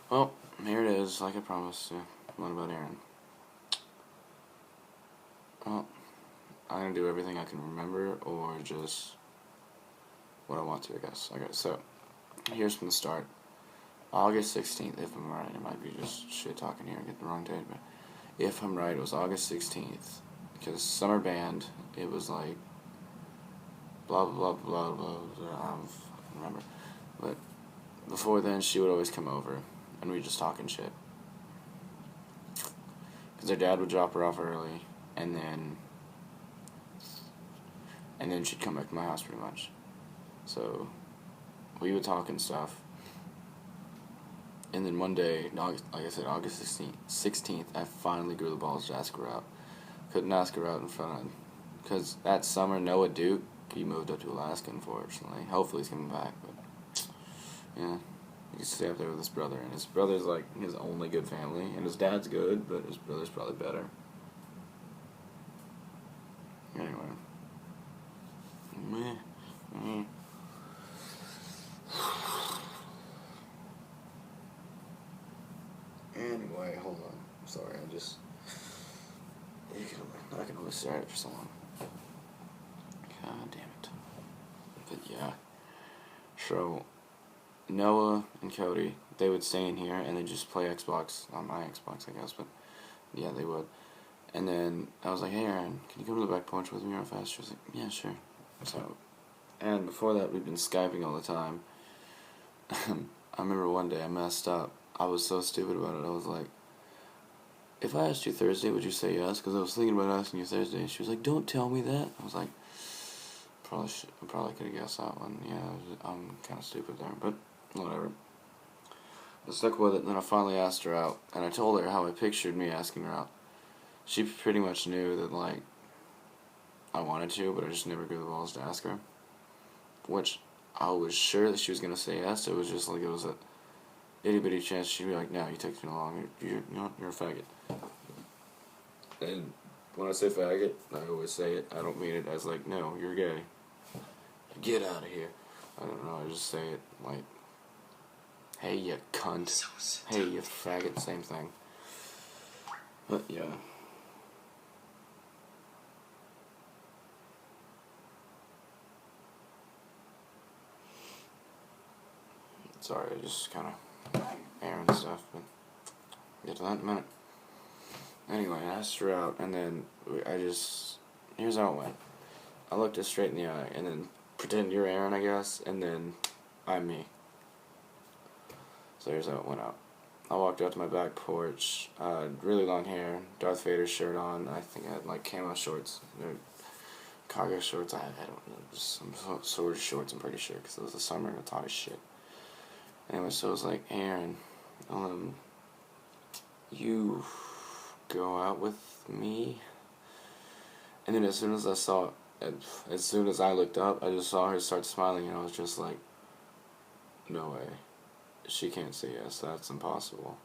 Well, here it is, like I promised you. What about Erin? Well, I'm gonna do everything I can remember, or just what I want to, I guess. Okay, so, here's from the start. August 16th, if I'm right. It might be just shit talking here and get the wrong date, but if I'm right, it was August 16th. Because summer band, it was like, blah, blah, blah, blah, blah, blah, I don't remember. But before then, she would always come over, and we'd just talking shit. Because her dad would drop her off early, and then she'd come back to my house pretty much. So we would talk and stuff. And then one day, like I said, August 16th, I finally grew the balls to ask her out. Couldn't ask her out in front of, because that summer, Noah Duke, he moved up to Alaska, unfortunately. Hopefully he's coming back, but yeah. He used to stay up there with his brother, and his brother's like his only good family, and his dad's good, but his brother's probably better. Anyway. Anyway, hold on. Sorry, I can only stare at it for so long. God damn it. But yeah. So, Noah and Cody, they would stay in here and they'd just play Xbox. Not my Xbox, I guess, but yeah, they would. And then I was like, hey, Erin, can you come to the back porch with me real fast? She was like, yeah, sure. So, and before that, we'd been Skyping all the time. I remember one day I messed up. I was so stupid about it. I was like, if I asked you Thursday, would you say yes? Because I was thinking about asking you Thursday. She was like, don't tell me that. I was like, I probably could have guessed that one. Yeah, I'm kind of stupid there, but whatever. I stuck with it, and then I finally asked her out, and I told her how I pictured me asking her out. She pretty much knew that, like, I wanted to, but I just never grew the balls to ask her. Which I was sure that she was going to say yes. It was just like, it was a itty bitty chance she'd be like, no, you take too long, you're a faggot. And when I say faggot, I always say it. I don't mean it as like, no, you're gay. Get out of here. I don't know, I just say it like, hey, you cunt. Hey, you faggot, same thing. But yeah. Sorry, I just kind of Erin stuff, but get to that in a minute. Anyway, I asked her out, and then here's how it went. I looked her straight in the eye, and then pretend you're Erin, I guess, and then I'm me. So here's how it went out. I walked out to my back porch, really long hair, Darth Vader shirt on. I think I had like camo shorts, or cargo shorts. I don't know, just some sort of shorts. I'm pretty sure because it was the summer and it's hot as shit. Anyway, so it was like, Erin, you go out with me? And then as soon as I looked up, I just saw her start smiling, and I was just like, no way. She can't say yes, that's impossible.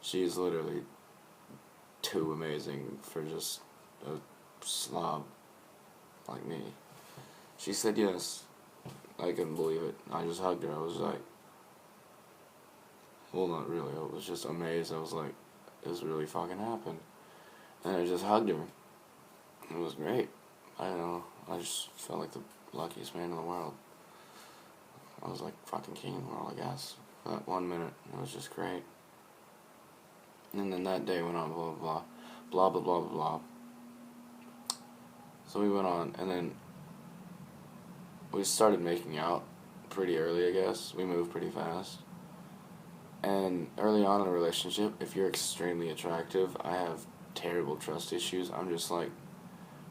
She's literally too amazing for just a slob like me. She said yes. I couldn't believe it. I just hugged her. I was like, well, not really. I was just amazed. I was like, this really fucking happened. And I just hugged her. It was great. I don't know. I just felt like the luckiest man in the world. I was like fucking king of the world, I guess. For that 1 minute. It was just great. And then that day went on, blah, blah, blah, blah, blah, blah, blah, blah. So we went on, and then we started making out pretty early, I guess. We moved pretty fast. And early on in a relationship, if you're extremely attractive, I have terrible trust issues. I'm just like,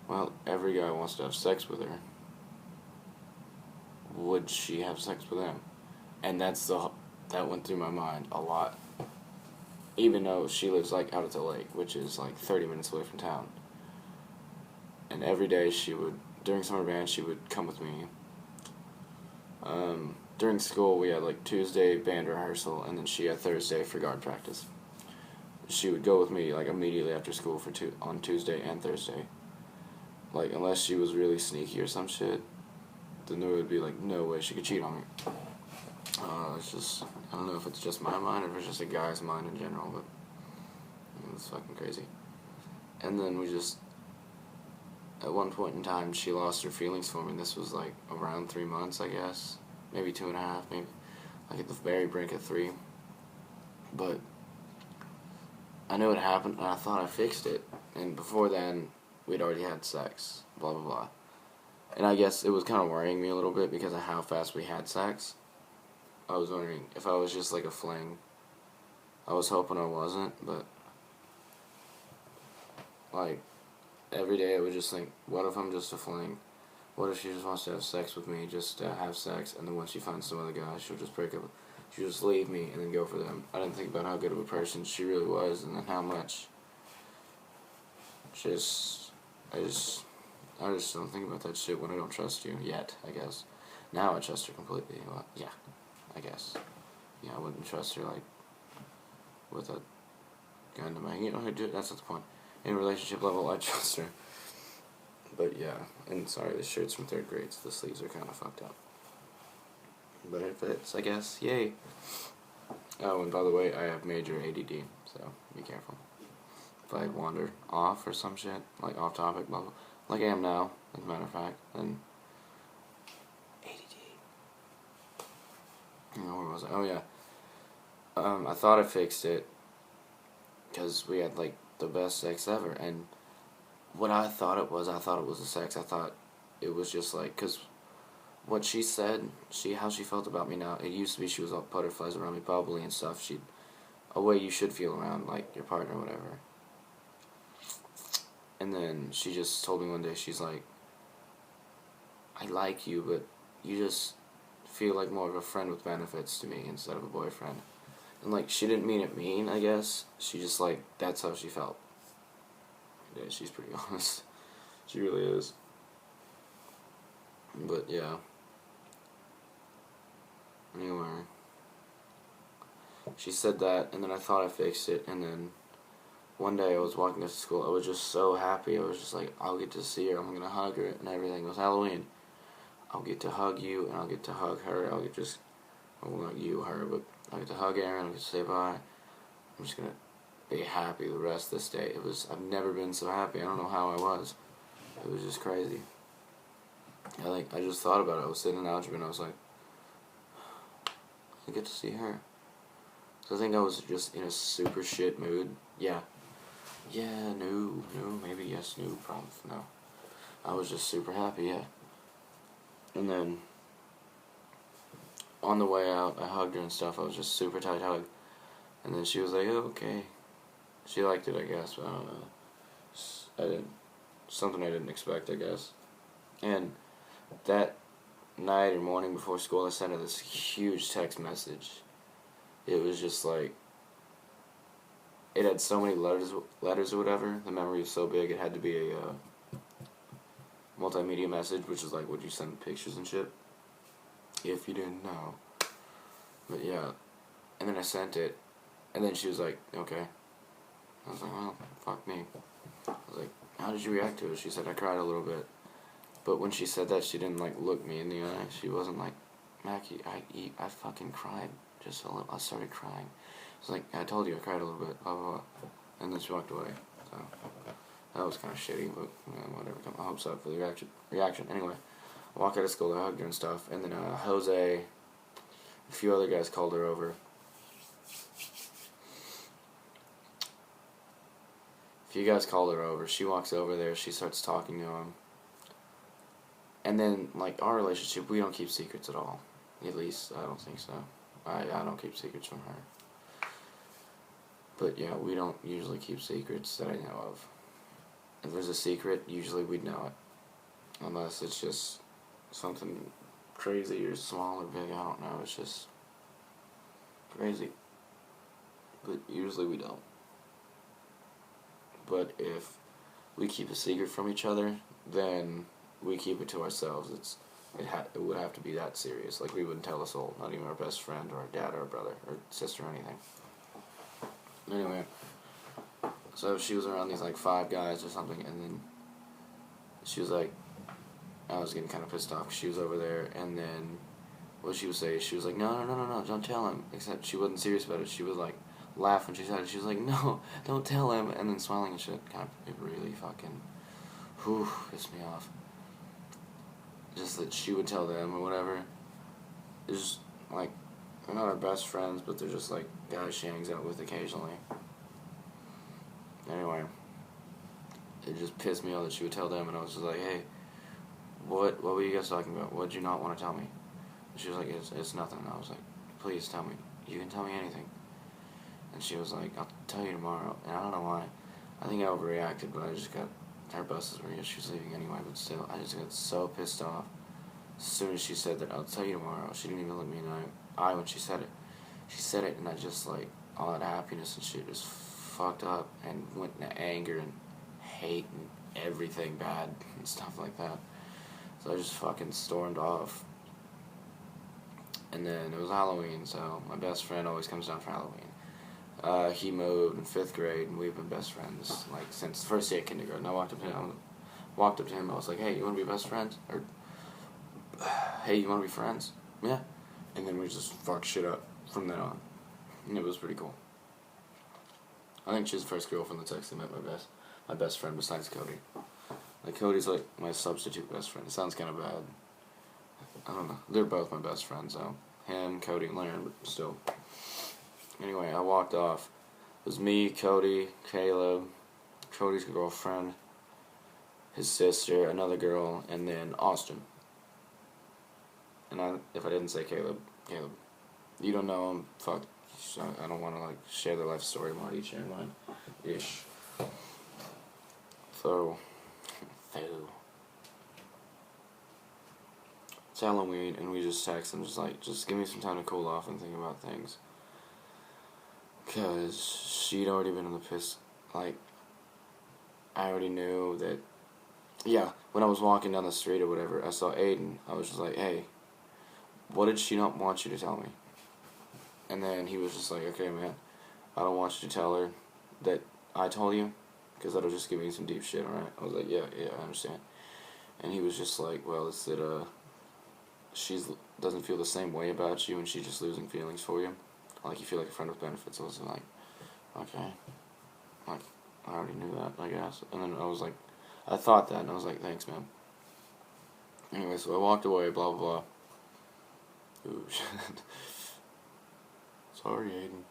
well, every guy wants to have sex with her. Would she have sex with him? And that went through my mind a lot. Even though she lives like out at the lake, which is like 30 minutes away from town. And every day during summer band, she would come with me. During school, we had like Tuesday band rehearsal, and then she had Thursday for guard practice. She would go with me like immediately after school on Tuesday and Thursday. Like, unless she was really sneaky or some shit, then there would be like no way she could cheat on me. It's just, I don't know if it's just my mind or if it's just a guy's mind in general, but it's fucking crazy. And then we just, at one point in time, she lost her feelings for me. This was like around 3 months, I guess. Maybe 2.5, maybe. Like at the very brink of 3. But I knew it happened, and I thought I fixed it. And before then, we'd already had sex. Blah, blah, blah. And I guess it was kind of worrying me a little bit because of how fast we had sex. I was wondering if I was just like a fling. I was hoping I wasn't, but like every day I would just think, what if I'm just a fling? What if she just wants to have sex with me, just to have sex, and then once she finds some other guy, she'll just break up, she'll just leave me and then go for them. I didn't think about how good of a person she really was, and then how much. I just don't think about that shit when I don't trust you yet, I guess. Now I trust her completely. Well, yeah, I guess. Yeah, I wouldn't trust her like with a gun to my, that's not the point. In a relationship level, I trust her. But yeah, and sorry, this shirt's from 3rd grade, so the sleeves are kind of fucked up. But it fits, I guess. Yay. Oh, and by the way, I have major ADD, so be careful. If I wander off or some shit, like off topic, blah, blah, like I am now, as a matter of fact, then ADD. Where was I? Oh yeah. I thought I fixed it because we had like the best sex ever, and what I thought it was the sex. I thought it was just like, because what she said, how she felt about me now, it used to be she was all butterflies around me, bubbly and stuff. A way you should feel around like your partner or whatever. And then she just told me one day, she's like, I like you, but you just feel like more of a friend with benefits to me instead of a boyfriend. And like, she didn't mean it mean, I guess. She just like, that's how she felt. Yeah, she's pretty honest. She really is. But yeah. Anyway. She said that, and then I thought I fixed it, and then one day I was walking to school. I was just so happy. I was just like, I'll get to see her. I'm going to hug her and everything. It was Halloween. I'll get to hug you, and I'll get to hug her. Well, not you, her, but I'll get to hug Erin. I'll get to say bye. I'm just going to be happy the rest of this day. I've never been so happy. I don't know how I was. It was just crazy. I just thought about it. I was sitting in algebra, and I was like, I get to see her. So I think I was just in a super shit mood. Yeah. Yeah, no, maybe yes, no, probably, no. I was just super happy, yeah. And then, on the way out, I hugged her and stuff. I was just super tight hug. And then she was like, oh, okay. She liked it, I guess, but I don't know. Something I didn't expect, I guess. And that night or morning before school, I sent her this huge text message. It was just like, it had so many letters or whatever. The memory was so big, it had to be a multimedia message, which is like, would you send pictures and shit? If you didn't know. But yeah. And then I sent it, and then she was like, okay. I was like, well, fuck me. I was like, how did you react to it? She said, I cried a little bit. But when she said that, she didn't like look me in the eye. She wasn't like, Mackie, I fucking cried just a little. I started crying. It's like, I told you I cried a little bit, blah, blah, blah. And then she walked away. So, that was kind of shitty, but whatever. I hope so for the reaction. Anyway, I walked out of school, I hugged her and stuff. And then Jose, a few other guys called her over. A few guys called her over. She walks over there. She starts talking to him. And then, like, our relationship, we don't keep secrets at all. At least, I don't think so. I don't keep secrets from her. But, yeah, we don't usually keep secrets that I know of. If there's a secret, usually we'd know it. Unless it's just something crazy or small or big, I don't know. It's just crazy. But usually we don't. But if we keep a secret from each other, then we keep it to ourselves. It would have to be that serious. Like, we wouldn't tell a soul, not even our best friend or our dad or our brother or sister or anything. Anyway, so she was around these like 5 guys or something, and then she was like, I was getting kind of pissed off. She was over there, and then what she would say. She was like, no, don't tell him. Except she wasn't serious about it. She would like laugh when she said it. She was like, no, don't tell him, and then smiling and shit. God, it really fucking, whew, pissed me off. Just that she would tell them or whatever. It's just like, they're not her best friends, but they're just like guys she hangs out with occasionally. Anyway, it just pissed me off that she would tell them, and I was just like, hey, what were you guys talking about? What did you not want to tell me? And she was like, it's nothing. And I was like, please tell me. You can tell me anything. And she was like, I'll tell you tomorrow. And I don't know why. I think I overreacted, but I just got, her buses were here. She was leaving anyway, but still, I just got so pissed off. As soon as she said that, I'll tell you tomorrow, she didn't even look me in the eye when she said it. She said it, and I just, like, all that happiness and shit just fucked up and went into anger and hate and everything bad and stuff like that. So I just fucking stormed off. And then it was Halloween, so my best friend always comes down for Halloween. He moved in 5th grade, and we've been best friends, like, since the first day of kindergarten. I walked up to him, I was like, hey, you want to be best friends? Or, hey, you want to be friends? Yeah. And then we just fucked shit up from then on. And it was pretty cool. I think she's the first girlfriend that's actually met my best friend besides Cody. Like, Cody's like my substitute best friend. It sounds kind of bad. I don't know. They're both my best friends, though. Him, Cody, and Erin, but still. Anyway, I walked off. It was me, Cody, Caleb, Cody's girlfriend, his sister, another girl, and then Austin. And if I didn't say Caleb, you don't know him, fuck. I don't want to, like, share their life story more. Each share mine. Ish. So, it's Halloween, and we just text and just give me some time to cool off and think about things. Because she'd already been in the piss, like, I already knew that, yeah, when I was walking down the street or whatever, I saw Aiden. I was just like, hey, what did she not want you to tell me? And then he was just like, okay, man, I don't want you to tell her that I told you, because that'll just give me some deep shit, alright? I was like, yeah, I understand. And he was just like, well, it's that, she doesn't feel the same way about you, and she's just losing feelings for you. Like, you feel like a friend with benefits. I was like, okay. Like, I already knew that, I guess. And then I was like, I thought that, and I was like, thanks, man. Anyway, so I walked away, blah, blah, blah. Ooh, shit. Sorry, Aiden.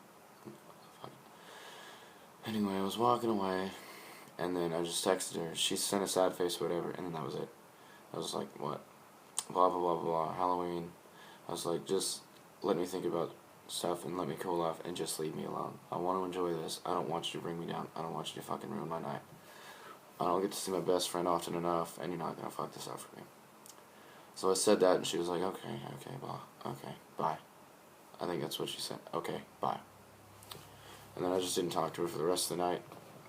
Anyway, I was walking away, and then I just texted her. She sent a sad face or whatever, and then that was it. I was like, what? Blah, blah, blah, blah, Halloween. I was like, just let me think about stuff and let me cool off and just leave me alone. I want to enjoy this. I don't want you to bring me down. I don't want you to fucking ruin my night. I don't get to see my best friend often enough, and you're not going to fuck this up for me. So I said that, and she was like, okay, bye. I think that's what she said. Okay, bye. And then I just didn't talk to her for the rest of the night.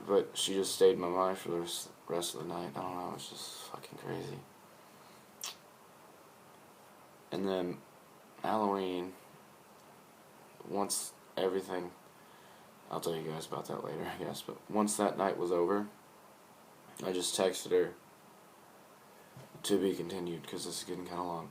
But she just stayed in my mind for the rest of the night. I don't know, it's just fucking crazy. And then Halloween, once everything, I'll tell you guys about that later, I guess. But once that night was over, I just texted her to be continued, because this is getting kind of long.